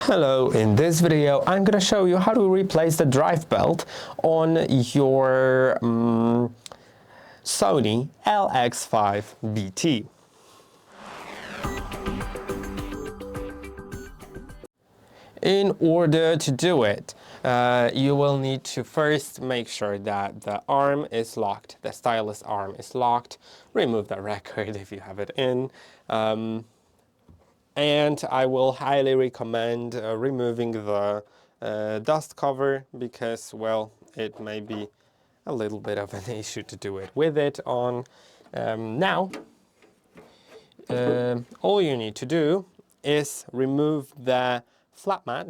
Hello, in this video I'm going to show you how to replace the drive belt on your Sony LX5BT. In order to do it, you will need to first make sure that the arm is locked, the stylus arm is locked, remove the record if you have it in. And I will highly recommend removing the dust cover because, well, it may be a little bit of an issue to do it with it on. Now, all you need to do is remove the flat mat.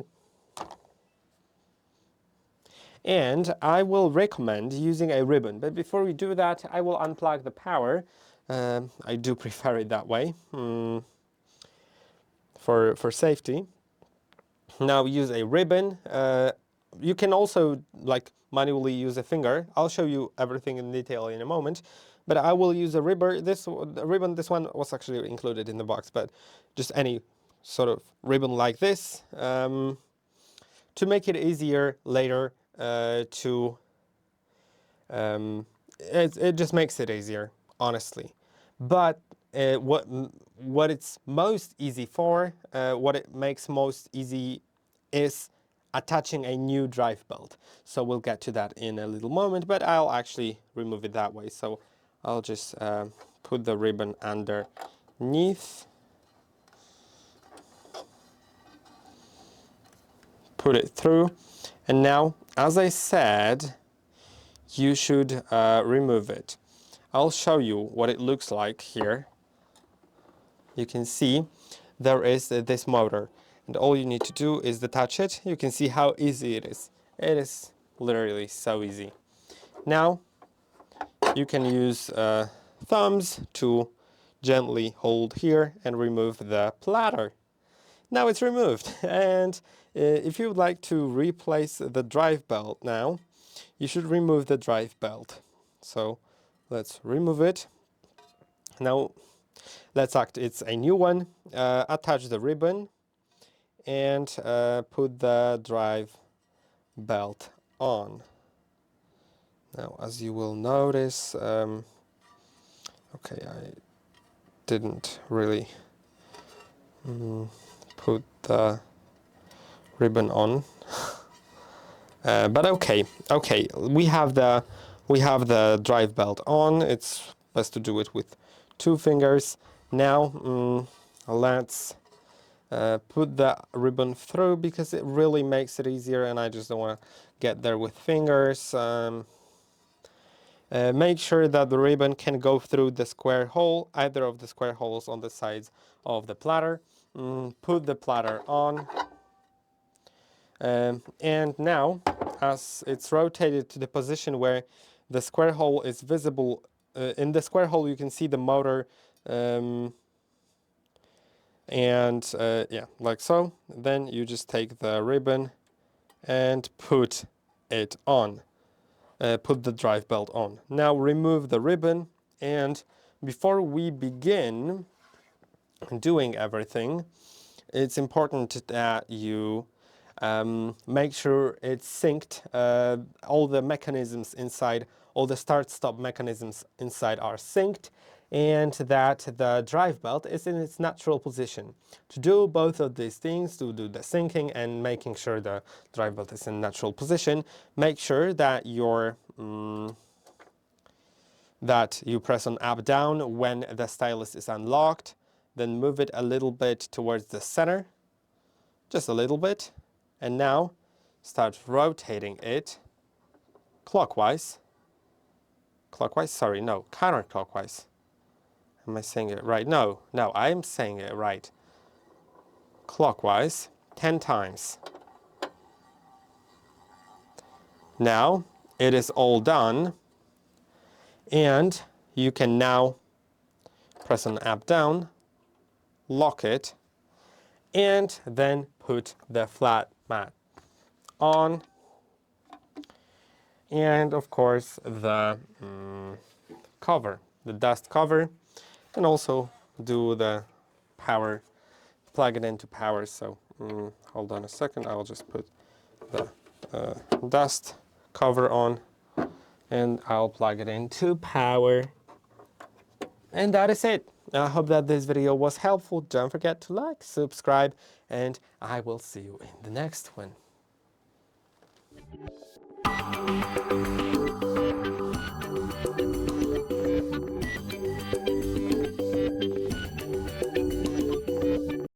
And I will recommend using a ribbon. But before we do that, I will unplug the power. I do prefer it that way. For safety. Now use a ribbon. You can also manually use a finger. I'll show you everything in detail in a moment, but I will use a ribbon. This one was actually included in the box, but just any sort of ribbon like this to make it easier later it just makes it easier, honestly. But what it's most easy for, what it makes most easy is attaching a new drive belt. So we'll get to that in a little moment, but I'll actually remove it that way. So I'll just put the ribbon underneath, put it through, and now, as I said, you should remove it. I'll show you what it looks like here. You can see there is this motor, and all you need to do is detach it. You can see how easy it is. It is literally so easy. Now you can use thumbs to gently hold here and remove the platter. Now it's removed, and if you would like to replace the drive belt now, you should remove the drive belt. So let's remove it. Now let's act it's a new one. Attach the ribbon and put the drive belt on. Now, as you will notice, okay, I didn't really put the ribbon on, but okay, we have the drive belt on. It's best to do it with 2 fingers. Now let's put the ribbon through because it really makes it easier, and I just don't want to get there with fingers. Make sure that the ribbon can go through the square hole, either of the square holes on the sides of the platter. Put the platter on, and now, as it's rotated to the position where the square hole is visible, in the square hole you can see the motor, and yeah, like so. Then you just take the ribbon and put it on. Put the drive belt on. Now remove the ribbon, and before we begin doing everything, it's important that you make sure it's synced. All the mechanisms inside, all the start-stop mechanisms inside are synced, and that the drive belt is in its natural position. To do both of these things, to do the syncing and making sure the drive belt is in natural position, make sure that that you press on up down when the stylus is unlocked, then move it a little bit towards the center, just a little bit, and now start rotating it counterclockwise. Am I saying it right? No, I'm saying it right. Clockwise 10 times. Now it is all done, and you can now press on up down, lock it, and then put the flat mat on, and of course the cover, the dust cover, and also do the power, plug it into power. So hold on a second, I'll just put the dust cover on and I'll plug it into power. And that is it. I hope that this video was helpful. Don't forget to like, subscribe, and I will see you in the next one.